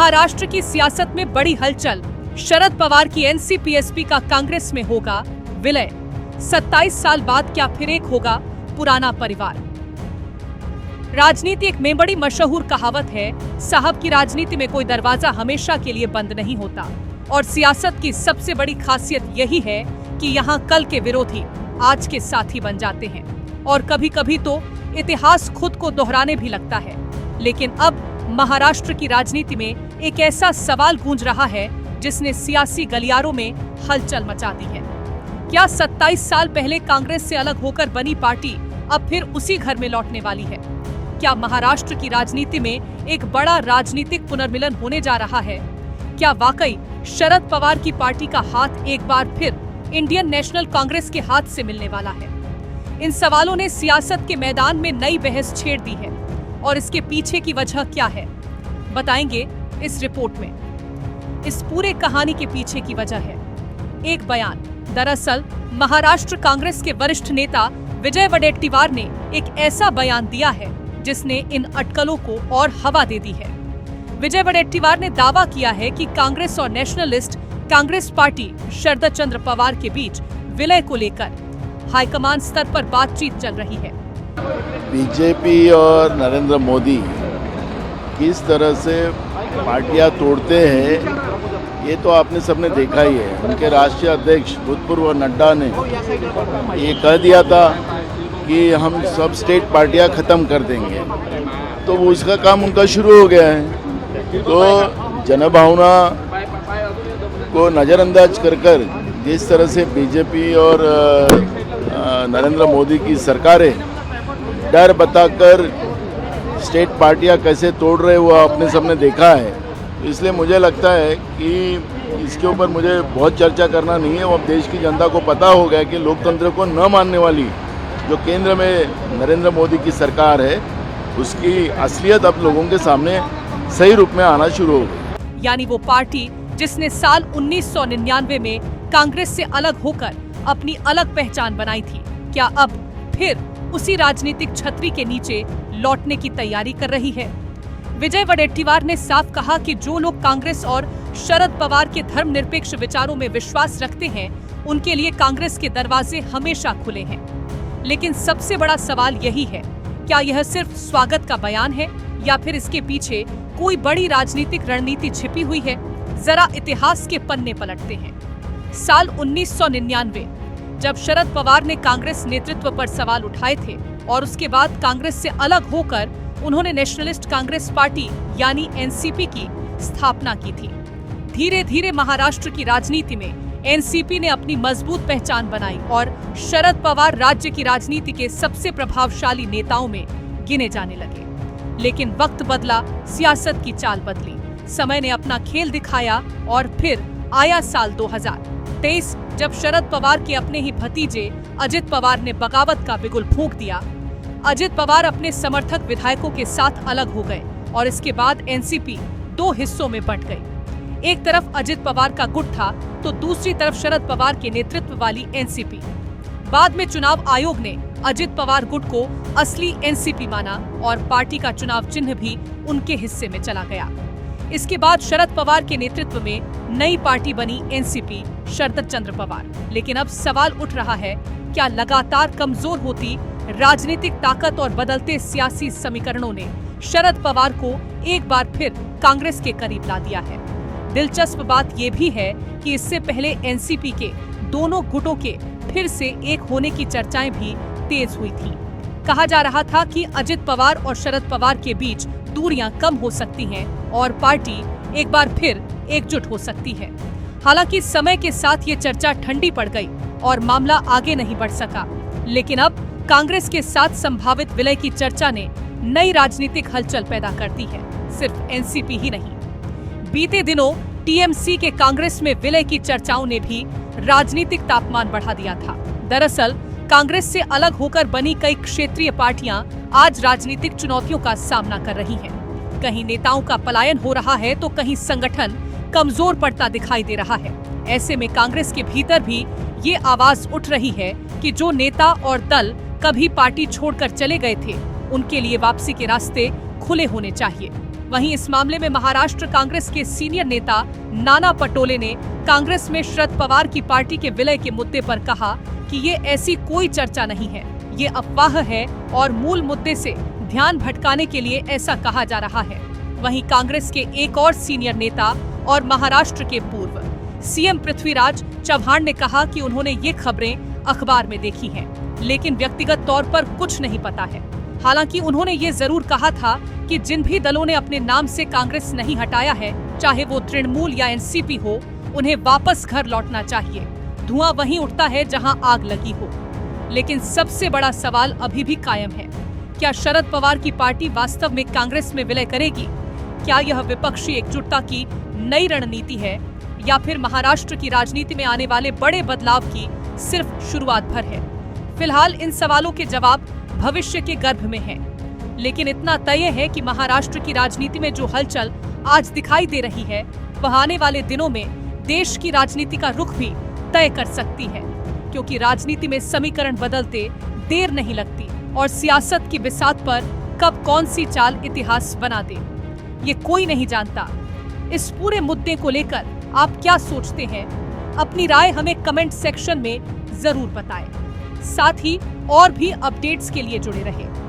महाराष्ट्र की सियासत में बड़ी हलचल। शरद पवार की एनसीपीएसपी का कांग्रेस में होगा विलय। 27 साल बाद क्या फिर एक होगा पुराना परिवार। राजनीति में बड़ी मशहूर कहावत है, साहब की राजनीति में कोई दरवाजा हमेशा के लिए बंद नहीं होता। और सियासत की सबसे बड़ी खासियत यही है कि यहाँ कल के विरोधी आज के साथी बन जाते हैं और कभी कभी तो इतिहास खुद को दोहराने भी लगता है। लेकिन अब महाराष्ट्र की राजनीति में एक ऐसा सवाल गूंज रहा है जिसने सियासी गलियारों में हलचल मचा दी है। क्या 27 साल पहले कांग्रेस से अलग होकर बनी पार्टी अब फिर उसी घर में लौटने वाली है? क्या महाराष्ट्र की राजनीति में एक बड़ा राजनीतिक पुनर्मिलन होने जा रहा है? क्या वाकई शरद पवार की पार्टी का हाथ एक बार फिर इंडियन नेशनल कांग्रेस के हाथ से मिलने वाला है? इन सवालों ने सियासत के मैदान में नई बहस छेड़ दी है और इसके पीछे की वजह क्या है, बताएंगे इस रिपोर्ट में। इस पूरे कहानी के पीछे की वजह है एक बयान। दरअसल महाराष्ट्र कांग्रेस के वरिष्ठ नेता विजय वडेट्टीवार ने एक ऐसा बयान दिया है जिसने इन अटकलों को और हवा दे दी है। विजय वडेट्टीवार ने दावा किया है कि कांग्रेस और नेशनलिस्ट कांग्रेस पार्टी शरद चंद्र पवार के बीच विलय को लेकर हाईकमान स्तर पर बातचीत चल रही है। बीजेपी और नरेंद्र मोदी किस तरह से पार्टियां तोड़ते हैं ये तो आपने सबने देखा ही है। उनके राष्ट्रीय अध्यक्ष भूतपूर्व नड्डा ने ये कह दिया था कि हम सब स्टेट पार्टियां खत्म कर देंगे, तो वो उसका काम उनका शुरू हो गया है। तो जनभावना को नज़रअंदाज कर जिस तरह से बीजेपी और नरेंद्र मोदी की सरकारें डर बताकर स्टेट पार्टियां कैसे तोड़ रहे वो आपने सबने देखा है। इसलिए मुझे लगता है कि इसके ऊपर मुझे बहुत चर्चा करना नहीं है। वो अब देश की जनता को पता हो गया कि लोकतंत्र को न मानने वाली जो केंद्र में नरेंद्र मोदी की सरकार है उसकी असलियत अब लोगों के सामने सही रूप में आना शुरू हो गई। यानी वो पार्टी जिसने साल 1999 में कांग्रेस से अलग होकर अपनी अलग पहचान बनाई थी, क्या अब फिर उसी राजनीतिक छतरी के नीचे लौटने की तैयारी कर रही है? विजय वडेट्टीवार ने साफ कहा कि जो लोग कांग्रेस और शरद पवार के धर्मनिरपेक्ष विचारों में विश्वास रखते हैं उनके लिए कांग्रेस के दरवाजे हमेशा खुले हैं। लेकिन सबसे बड़ा सवाल यही है, क्या यह सिर्फ स्वागत का बयान है या फिर इसके पीछे कोई बड़ी राजनीतिक रणनीति छिपी हुई है? जरा इतिहास के पन्ने पलटते हैं। साल 1999 जब शरद पवार ने कांग्रेस नेतृत्व पर सवाल उठाए थे और उसके बाद कांग्रेस से अलग होकर उन्होंने नेशनलिस्ट कांग्रेस पार्टी यानी एनसीपी की स्थापना की थी। धीरे धीरे महाराष्ट्र की राजनीति में एनसीपी ने अपनी मजबूत पहचान बनाई और शरद पवार राज्य की राजनीति के सबसे प्रभावशाली नेताओं में गिने जाने लगे। लेकिन वक्त बदला, सियासत की चाल बदली, समय ने अपना खेल दिखाया और फिर आया साल 2023 जब शरद पवार के अपने ही भतीजे अजित पवार ने बगावत का बिगुल फूंक दिया। अजित पवार अपने समर्थक विधायकों के साथ अलग हो गए और इसके बाद एनसीपी दो हिस्सों में बंट गई। एक तरफ अजित पवार का गुट था तो दूसरी तरफ शरद पवार के नेतृत्व वाली एनसीपी। बाद में चुनाव आयोग ने अजित पवार गुट को असली एनसीपी माना और पार्टी का चुनाव चिन्ह भी उनके हिस्से में चला गया। इसके बाद शरद पवार के नेतृत्व में नई पार्टी बनी एनसीपी शरद चंद्र पवार। लेकिन अब सवाल उठ रहा है, क्या लगातार कमजोर होती राजनीतिक ताकत और बदलते सियासी समीकरणों ने शरद पवार को एक बार फिर कांग्रेस के करीब ला दिया है? दिलचस्प बात यह भी है कि इससे पहले एनसीपी के दोनों गुटों के फिर से एक होने की चर्चाएं भी तेज हुई थी। कहा जा रहा था कि अजित पवार और शरद पवार के बीच दूरियां कम हो सकती हैं और पार्टी एक बार फिर एकजुट हो सकती है। हालांकि समय के साथ ये चर्चा ठंडी पड़ गई और मामला आगे नहीं बढ़ सका। लेकिन अब कांग्रेस के साथ संभावित विलय की चर्चा ने नई राजनीतिक हलचल पैदा कर दी है। सिर्फ एनसीपी ही नहीं, बीते दिनों टीएमसी के कांग्रेस में विलय की चर्चाओं ने भी राजनीतिक तापमान बढ़ा दिया था। दरअसल कांग्रेस से अलग होकर बनी कई क्षेत्रीय पार्टियां आज राजनीतिक चुनौतियों का सामना कर रही हैं। कहीं नेताओं का पलायन हो रहा है तो कहीं संगठन कमजोर पड़ता दिखाई दे रहा है। ऐसे में कांग्रेस के भीतर भी ये आवाज उठ रही है कि जो नेता और दल कभी पार्टी छोड़कर चले गए थे उनके लिए वापसी के रास्ते खुले होने चाहिए। वहीं इस मामले में महाराष्ट्र कांग्रेस के सीनियर नेता नाना पटोले ने कांग्रेस में शरद पवार की पार्टी के विलय के मुद्दे पर कहा कि ये ऐसी कोई चर्चा नहीं है, ये अफवाह है और मूल मुद्दे से ध्यान भटकाने के लिए ऐसा कहा जा रहा है। वहीं कांग्रेस के एक और सीनियर नेता और महाराष्ट्र के पूर्व सीएम पृथ्वीराज चव्हाण ने कहा कि उन्होंने ये खबरें अखबार में देखी हैं, लेकिन व्यक्तिगत तौर पर कुछ नहीं पता है। हालांकि उन्होंने ये जरूर कहा था कि जिन भी दलों ने अपने नाम से कांग्रेस नहीं हटाया है, चाहे वो तृणमूल या एनसीपी हो, उन्हें वापस घर लौटना चाहिए। धुआं वहीं उठता है जहां आग लगी हो। लेकिन सबसे बड़ा सवाल अभी भी कायम है, क्या शरद पवार की पार्टी वास्तव में कांग्रेस में विलय करेगी? क्या यह विपक्षी एकजुटता की नई रणनीति है या फिर महाराष्ट्र की राजनीति में आने वाले बड़े बदलाव की सिर्फ शुरुआत भर है? फिलहाल इन सवालों के जवाब भविष्य के गर्भ में हैं। लेकिन इतना तय है कि महाराष्ट्र की राजनीति में जो हलचल आज दिखाई दे रही है, वह आने वाले दिनों में देश की राजनीति का रुख भी तय कर सकती है, क्योंकि राजनीति में समीकरण बदलते देर नहीं लगती और सियासत की बिसात पर कब कौन सी चाल इतिहास बना दे, ये कोई नहीं जानता। इस पूरे मुद्दे को लेकर आप क्या सोचते हैं? अपनी राय हमें कमेंट सेक्शन में जरूर बताएं। साथ ही और भी अपडेट्स के लिए जुड़े रहें।